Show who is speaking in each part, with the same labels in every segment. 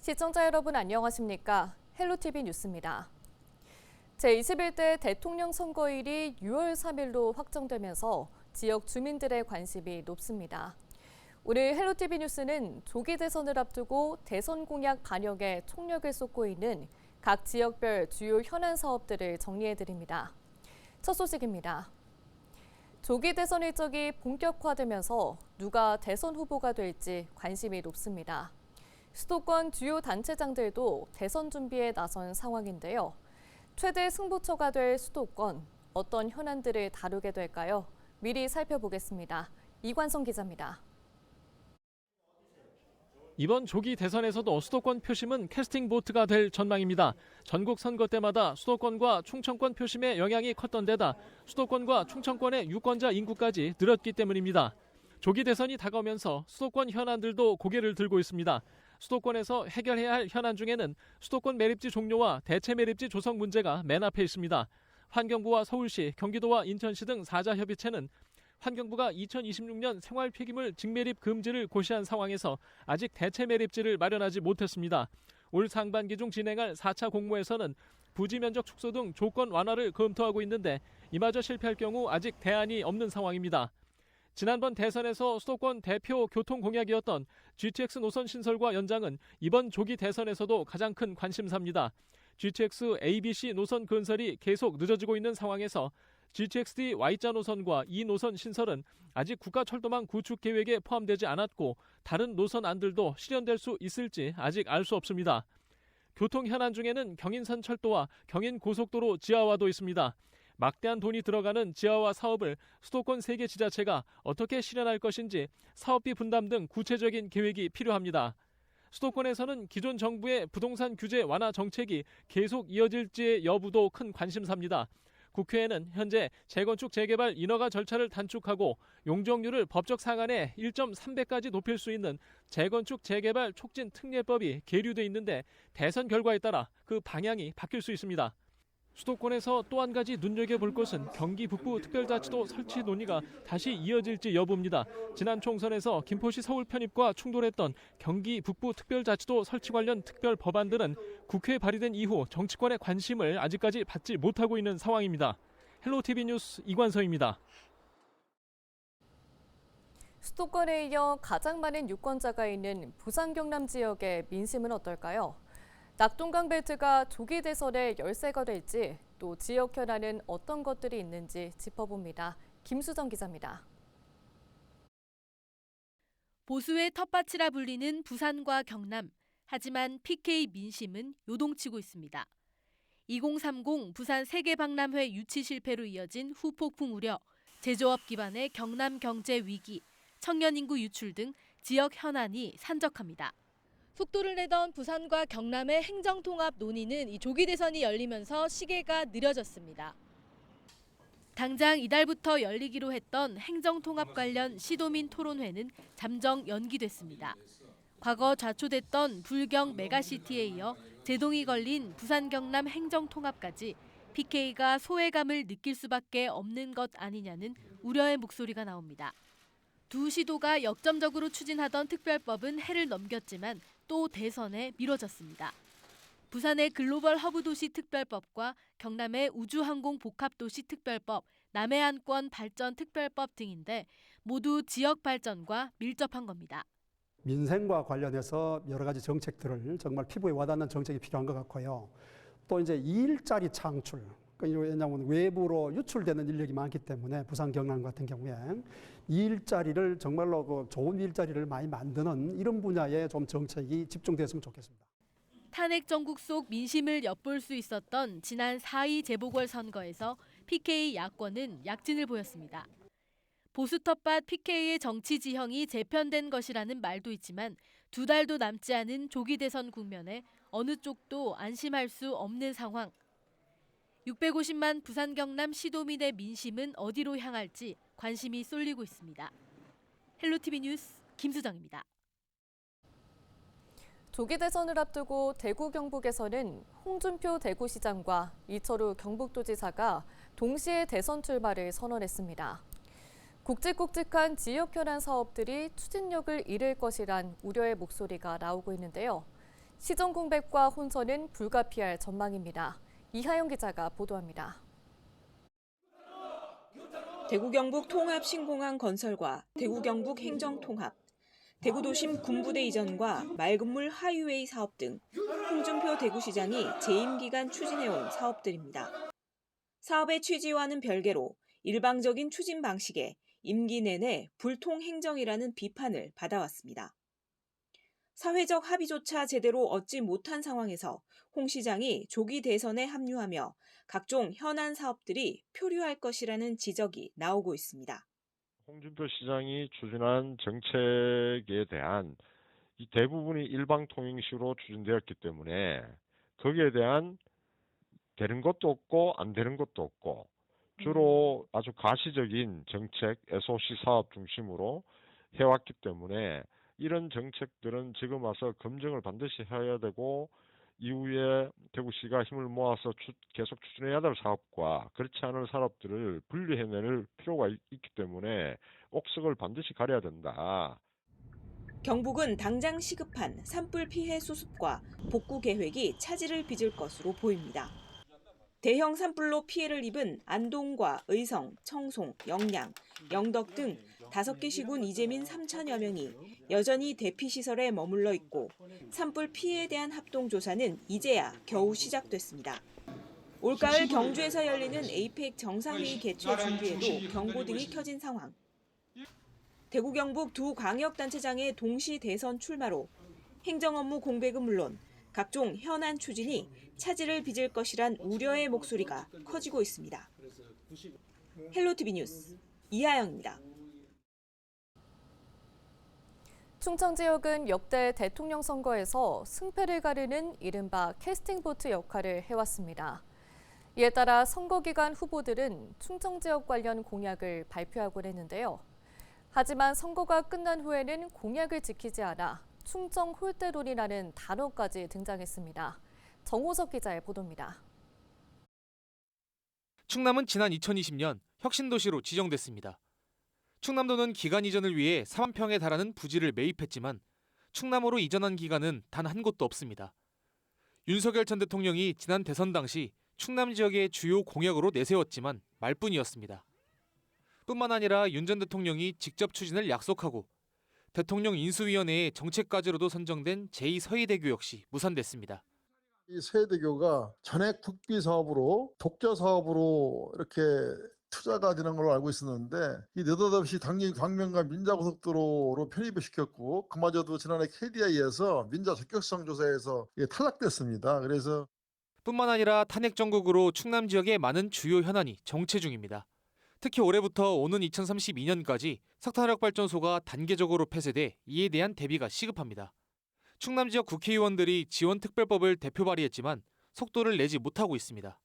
Speaker 1: 시청자 여러분 안녕하십니까? 헬로티비 뉴스입니다. 제21대 대통령 선거일이 6월 3일로 확정되면서 지역 주민들의 관심이 높습니다. 오늘 헬로티비 뉴스는 조기 대선을 앞두고 대선 공약 반영에 총력을 쏟고 있는 각 지역별 주요 현안 사업들을 정리해드립니다. 첫 소식입니다. 조기 대선 일정이 본격화되면서 누가 대선 후보가 될지 관심이 높습니다. 수도권 주요 단체장들도 대선 준비에 나선 상황인데요. 최대 승부처가 될 수도권, 어떤 현안들을 다루게 될까요? 미리 살펴보겠습니다. 이관성 기자입니다.
Speaker 2: 이번 조기 대선에서도 수도권 표심은 캐스팅 보트가 될 전망입니다. 전국 선거 때마다 수도권과 충청권 표심의 영향이 컸던 데다 수도권과 충청권의 유권자 인구까지 늘었기 때문입니다. 조기 대선이 다가오면서 수도권 현안들도 고개를 들고 있습니다. 수도권에서 해결해야 할 현안 중에는 수도권 매립지 종료와 대체 매립지 조성 문제가 맨 앞에 있습니다. 환경부와 서울시, 경기도와 인천시 등 4자 협의체는 환경부가 2026년 생활 폐기물 직매립 금지를 고시한 상황에서 아직 대체 매립지를 마련하지 못했습니다. 올 상반기 중 진행할 4차 공모에서는 부지 면적 축소 등 조건 완화를 검토하고 있는데 이마저 실패할 경우 아직 대안이 없는 상황입니다. 지난번 대선에서 수도권 대표 교통 공약이었던 GTX 노선 신설과 연장은 이번 조기 대선에서도 가장 큰 관심사입니다. GTX ABC 노선 건설이 계속 늦어지고 있는 상황에서 GTX-D Y자 노선과 이 노선 신설은 아직 국가철도망 구축 계획에 포함되지 않았고 다른 노선 안들도 실현될 수 있을지 아직 알 수 없습니다. 교통 현안 중에는 경인선 철도와 경인고속도로 지하화도 있습니다. 막대한 돈이 들어가는 지하화 사업을 수도권 3개 지자체가 어떻게 실현할 것인지 사업비 분담 등 구체적인 계획이 필요합니다. 수도권에서는 기존 정부의 부동산 규제 완화 정책이 계속 이어질지의 여부도 큰 관심사입니다. 국회에는 현재 재건축 재개발 인허가 절차를 단축하고 용적률을 법적 상한에 1.3배까지 높일 수 있는 재건축 재개발 촉진 특례법이 계류돼 있는데 대선 결과에 따라 그 방향이 바뀔 수 있습니다. 수도권에서 또 한 가지 눈여겨볼 것은 경기 북부 특별자치도 설치 논의가 다시 이어질지 여부입니다. 지난 총선에서 김포시 서울 편입과 충돌했던 경기 북부 특별자치도 설치 관련 특별 법안들은 국회에 발의된 이후 정치권의 관심을 아직까지 받지 못하고 있는 상황입니다. 헬로티비 뉴스 이관서입니다.
Speaker 1: 수도권에 이어 가장 많은 유권자가 있는 부산 경남 지역의 민심은 어떨까요? 낙동강 벨트가 조기 대선의 열쇠가 될지 또 지역 현안은 어떤 것들이 있는지 짚어봅니다. 김수정 기자입니다.
Speaker 3: 보수의 텃밭이라 불리는 부산과 경남. 하지만 PK 민심은 요동치고 있습니다. 2030 부산 세계박람회 유치 실패로 이어진 후폭풍 우려, 제조업 기반의 경남 경제 위기, 청년 인구 유출 등 지역 현안이 산적합니다. 속도를 내던 부산과 경남의 행정통합 논의는 이 조기 대선이 열리면서 시계가 느려졌습니다. 당장 이달부터 열리기로 했던 행정통합 관련 시도민 토론회는 잠정 연기됐습니다. 과거 좌초됐던 불경 메가시티에 이어 제동이 걸린 부산 경남 행정통합까지 PK가 소외감을 느낄 수밖에 없는 것 아니냐는 우려의 목소리가 나옵니다. 두 시도가 역점적으로 추진하던 특별법은 해를 넘겼지만 또 대선에 미뤄졌습니다. 부산의 글로벌 허브 도시 특별법과 경남의 우주항공 복합도시 특별법, 남해안권 발전 특별법 등인데 모두 지역 발전과 밀접한 겁니다.
Speaker 4: 민생과 관련해서 여러 가지 정책들을 정말 피부에 와닿는 정책이 필요한 것 같고요. 또 이제 일자리 창출, 왜냐하면 외부로 유출되는 인력이 많기 때문에 부산 경남 같은 경우에 일자리를 정말로 좋은 일자리를 많이 만드는 이런 분야에 좀 정책이 집중됐으면 좋겠습니다.
Speaker 3: 탄핵 정국 속 민심을 엿볼 수 있었던 지난 4.2 재보궐선거에서 PK 야권은 약진을 보였습니다. 보수 텃밭 PK의 정치 지형이 재편된 것이라는 말도 있지만 2달도 남지 않은 조기 대선 국면에 어느 쪽도 안심할 수 없는 상황. 650만 부산 경남 시도민의 민심은 어디로 향할지 관심이 쏠리고 있습니다. 헬로티비 뉴스 김수정입니다.
Speaker 1: 조기 대선을 앞두고 대구 경북에서는 홍준표 대구시장과 이철우 경북도지사가 동시에 대선 출마를 선언했습니다. 굵직굵직한 지역 현안 사업들이 추진력을 잃을 것이란 우려의 목소리가 나오고 있는데요. 시정 공백과 혼선은 불가피할 전망입니다. 이하영 기자가 보도합니다.
Speaker 5: 대구 경북 통합 신공항 건설과 대구 경북 행정 통합, 대구 도심 군부대 이전과 맑은물 하이웨이 사업 등 홍준표 대구시장이 재임 기간 추진해온 사업들입니다. 사업의 취지와는 별개로 일방적인 추진 방식에 임기 내내 불통 행정이라는 비판을 받아왔습니다. 사회적 합의조차 제대로 얻지 못한 상황에서 홍 시장이 조기 대선에 합류하며 각종 현안 사업들이 표류할 것이라는 지적이 나오고 있습니다.
Speaker 6: 홍준표 시장이 추진한 정책에 대한 이 대부분이 일방통행식으로 추진되었기 때문에 거기에 대한 되는 것도 없고 안 되는 것도 없고 주로 아주 가시적인 정책, SOC 사업 중심으로 해왔기 때문에 이런 정책들은 지금 와서 검증을 반드시 해야 되고 이후에 대구시가 힘을 모아서 계속 추진해야 될 사업과 그렇지 않은 사업들을 분리해낼 필요가 있기 때문에 옥석을 반드시 가려야 된다.
Speaker 5: 경북은 당장 시급한 산불 피해 수습과 복구 계획이 차질을 빚을 것으로 보입니다. 대형 산불로 피해를 입은 안동과 의성, 청송, 영양, 영덕 등 5개 시군 이재민 3천여 명이 여전히 대피시설에 머물러 있고 산불 피해에 대한 합동조사는 이제야 겨우 시작됐습니다. 올가을 경주에서 열리는 에이펙 정상회의 개최 준비에도 경고등이 켜진 상황. 대구 경북 두 광역단체장의 동시 대선 출마로 행정업무 공백은 물론 각종 현안 추진이 차질을 빚을 것이란 우려의 목소리가 커지고 있습니다. 헬로티비 뉴스 이하영입니다.
Speaker 1: 충청 지역은 역대 대통령 선거에서 승패를 가르는 이른바 캐스팅보트 역할을 해왔습니다. 이에 따라 선거 기간 후보들은 충청 지역 관련 공약을 발표하곤 했는데요. 하지만 선거가 끝난 후에는 공약을 지키지 않아 충청 홀대론이라는 단어까지 등장했습니다. 정호석 기자의 보도입니다.
Speaker 7: 충남은 지난 2020년 혁신도시로 지정됐습니다. 충남도는 기간 이전을 위해 4만 평에 달하는 부지를 매입했지만 충남으로 이전한 기간은 단 한 곳도 없습니다. 윤석열 전 대통령이 지난 대선 당시 충남 지역의 주요 공약으로 내세웠지만 말뿐이었습니다. 뿐만 아니라 윤 전 대통령이 직접 추진을 약속하고 대통령 인수위원회의 정책과제로도 선정된 제2서해대교 역시 무산됐습니다.
Speaker 8: 이 서해대교가 전액 국비 사업으로 독자 사업으로 이렇게 투자가 되는 걸로 알고 있었는데 이 느닷없이 광명과 민자고속도로로 편입을 시켰고 그마저도 지난해 KDI에서 민자 적격성 조사에서 탈락됐습니다. 그래서
Speaker 7: 뿐만 아니라 탄핵 정국으로 충남 지역의 많은 주요 현안이 정체 중입니다. 특히 올해부터 오는 2032년까지 석탄화력발전소가 단계적으로 폐쇄돼 이에 대한 대비가 시급합니다. 충남 지역 국회의원들이 지원특별법을 대표 발의했지만 속도를 내지 못하고 있습니다.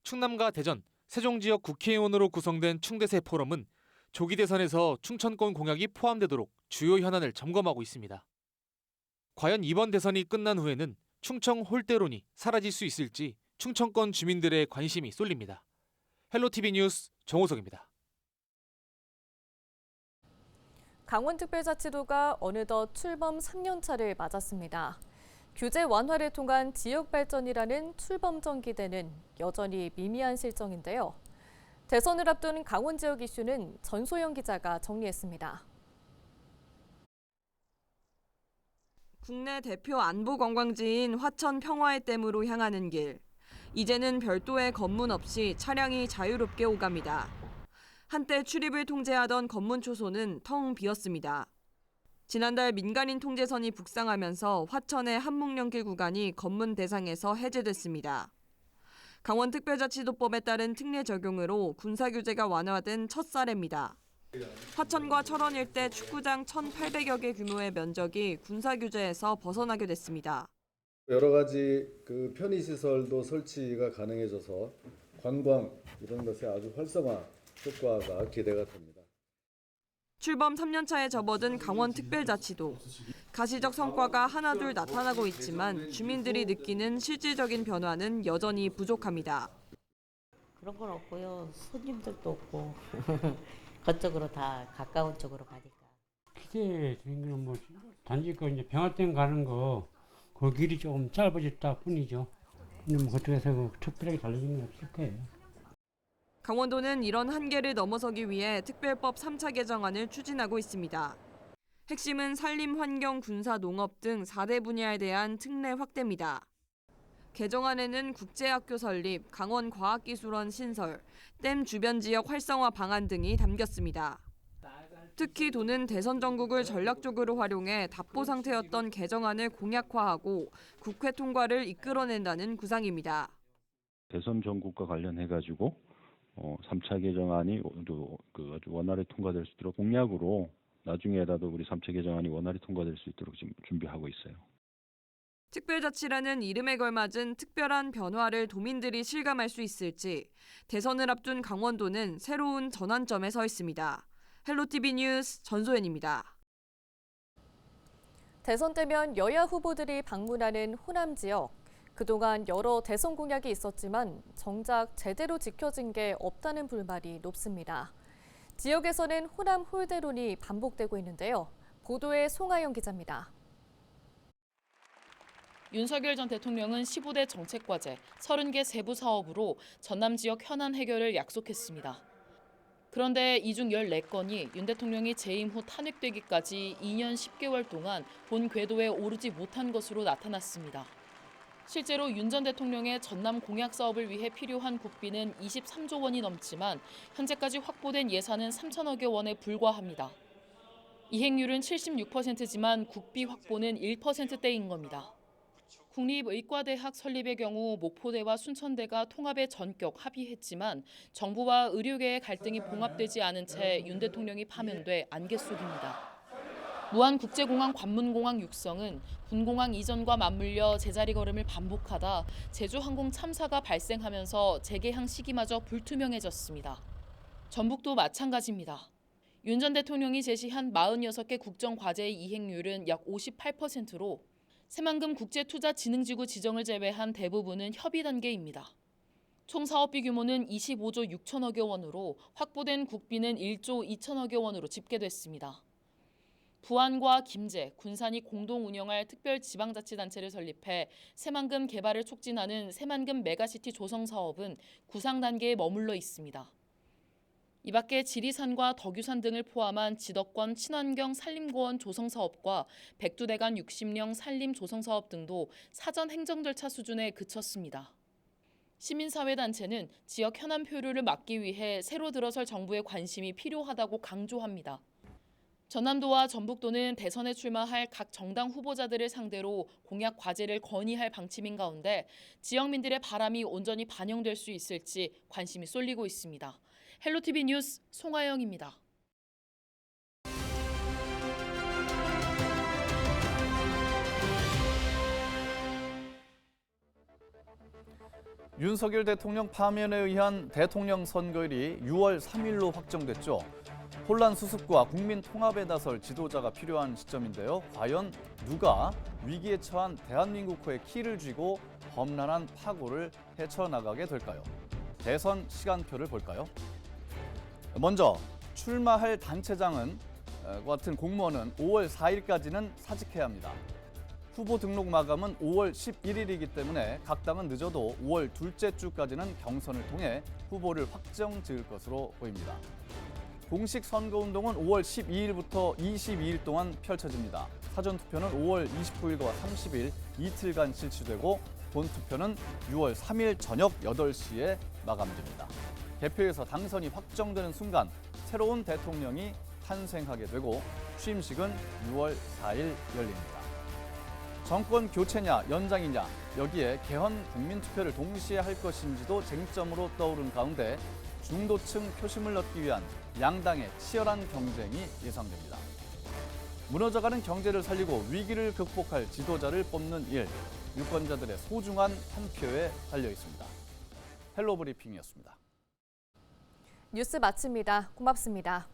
Speaker 7: 충남과 대전, 세종 지역 국회의원으로 구성된 충대세 포럼은 조기 대선에서 충청권 공약이 포함되도록 주요 현안을 점검하고 있습니다. 과연 이번 대선이 끝난 후에는 충청 홀대론이 사라질 수 있을지 충청권 주민들의 관심이 쏠립니다. 헬로티비 뉴스 정호석입니다.
Speaker 1: 강원특별자치도가 어느덧 출범 3년차를 맞았습니다. 규제 완화를 통한 지역 발전이라는 출범전 기대는 여전히 미미한 실정인데요. 대선을 앞둔 강원 지역 이슈는 전소영 기자가 정리했습니다.
Speaker 5: 국내 대표 안보 관광지인 화천 평화의 댐으로 향하는 길. 이제는 별도의 검문 없이 차량이 자유롭게 오갑니다. 한때 출입을 통제하던 검문 초소는 텅 비었습니다. 지난달 민간인 통제선이 북상하면서 화천의 한목령길 구간이 검문 대상에서 해제됐습니다. 강원특별자치도법에 따른 특례 적용으로 군사규제가 완화된 첫 사례입니다. 화천과 철원 일대 축구장 1,800여 개 규모의 면적이 군사규제에서 벗어나게 됐습니다.
Speaker 9: 여러 가지 편의시설도 설치가 가능해져서 관광 이런 것에 아주 활성화 효과가 기대가 됩니다.
Speaker 5: 출범 3년차에 접어든 강원특별자치도. 가시적 성과가 하나둘 나타나고 있지만 주민들이 느끼는 실질적인 변화는 여전히 부족합니다.
Speaker 10: 그런 건 없고요. 손님들도 없고 그쪽으로 다 가까운 쪽으로 가니까.
Speaker 11: 기대 중인 거는 뭐 단지 그 이제 병화댐 가는 거 그 길이 조금 짧아졌다 뿐이죠. 근데 뭐 그쪽에서 뭐 특별하게 달라진 건 없을 거예요.
Speaker 5: 강원도는 이런 한계를 넘어서기 위해 특별법 3차 개정안을 추진하고 있습니다. 핵심은 산림, 환경, 군사, 농업 등 4대 분야에 대한 특례 확대입니다. 개정안에는 국제학교 설립, 강원과학기술원 신설, 댐 주변 지역 활성화 방안 등이 담겼습니다. 특히 도는 대선 전국을 전략적으로 활용해 답보 상태였던 개정안을 공약화하고 국회 통과를 이끌어낸다는 구상입니다.
Speaker 12: 대선 전국과 관련해가지고 3차 개정안이 아주 원활히 통과될 수 있도록 공약으로 나중에라도 우리 3차 개정안이 원활히 통과될 수 있도록 지금 준비하고 있어요.
Speaker 5: 특별자치라는 이름에 걸맞은 특별한 변화를 도민들이 실감할 수 있을지 대선을 앞둔 강원도는 새로운 전환점에 서 있습니다. 헬로티비 뉴스 전소연입니다.
Speaker 1: 대선 때면 여야 후보들이 방문하는 호남 지역. 그동안 여러 대선 공약이 있었지만 정작 제대로 지켜진 게 없다는 불만이 높습니다. 지역에서는 호남 홀대론이 반복되고 있는데요. 보도에 송하영 기자입니다.
Speaker 13: 윤석열 전 대통령은 15대 정책과제, 30개 세부 사업으로 전남 지역 현안 해결을 약속했습니다. 그런데 이 중 14건이 윤 대통령이 재임 후 탄핵되기까지 2년 10개월 동안 본 궤도에 오르지 못한 것으로 나타났습니다. 실제로 윤 전 대통령의 전남 공약 사업을 위해 필요한 국비는 23조 원이 넘지만 현재까지 확보된 예산은 3천억여 원에 불과합니다. 이행률은 76%지만 국비 확보는 1%대인 겁니다. 국립의과대학 설립의 경우 목포대와 순천대가 통합에 전격 합의했지만 정부와 의료계의 갈등이 봉합되지 않은 채 윤 대통령이 파면돼 안개 속입니다. 무안국제공항 관문공항 육성은 군공항 이전과 맞물려 제자리 걸음을 반복하다 제주항공 참사가 발생하면서 재개항 시기마저 불투명해졌습니다. 전북도 마찬가지입니다. 윤 전 대통령이 제시한 46개 국정과제의 이행률은 약 58%로 새만금 국제투자진흥지구 지정을 제외한 대부분은 협의 단계입니다. 총 사업비 규모는 25조 6천억여 원으로 확보된 국비는 1조 2천억여 원으로 집계됐습니다. 부안과 김제, 군산이 공동 운영할 특별지방자치단체를 설립해 새만금 개발을 촉진하는 새만금 메가시티 조성 사업은 구상 단계에 머물러 있습니다. 이 밖에 지리산과 덕유산 등을 포함한 지덕권 친환경 산림고원 조성 사업과 백두대간 60령 산림 조성 사업 등도 사전 행정 절차 수준에 그쳤습니다. 시민사회단체는 지역 현안 표류를 막기 위해 새로 들어설 정부의 관심이 필요하다고 강조합니다. 전남도와 전북도는 대선에 출마할 각 정당 후보자들을 상대로 공약 과제를 건의할 방침인 가운데 지역민들의 바람이 온전히 반영될 수 있을지 관심이 쏠리고 있습니다. 헬로티비 뉴스 송하영입니다.
Speaker 14: 윤석열 대통령 파면에 의한 대통령 선거일이 6월 3일로 확정됐죠. 혼란 수습과 국민 통합에 나설 지도자가 필요한 시점인데요. 과연 누가 위기에 처한 대한민국호의 키를 쥐고 험난한 파고를 헤쳐나가게 될까요? 대선 시간표를 볼까요? 먼저 출마할 단체장은 같은 공무원은 5월 4일까지는 사직해야 합니다. 후보 등록 마감은 5월 11일이기 때문에 각 당은 늦어도 5월 둘째 주까지는 경선을 통해 후보를 확정 지을 것으로 보입니다. 공식 선거운동은 5월 12일부터 22일 동안 펼쳐집니다. 사전투표는 5월 29일과 30일 이틀간 실시되고 본투표는 6월 3일 저녁 8시에 마감됩니다. 개표에서 당선이 확정되는 순간 새로운 대통령이 탄생하게 되고 취임식은 6월 4일 열립니다. 정권 교체냐 연장이냐 여기에 개헌 국민투표를 동시에 할 것인지도 쟁점으로 떠오른 가운데 중도층 표심을 얻기 위한 양당의 치열한 경쟁이 예상됩니다. 무너져가는 경제를 살리고 위기를 극복할 지도자를 뽑는 일, 유권자들의 소중한 한 표에 달려 있습니다. 헬로 브리핑이었습니다.
Speaker 1: 뉴스 마칩니다. 고맙습니다.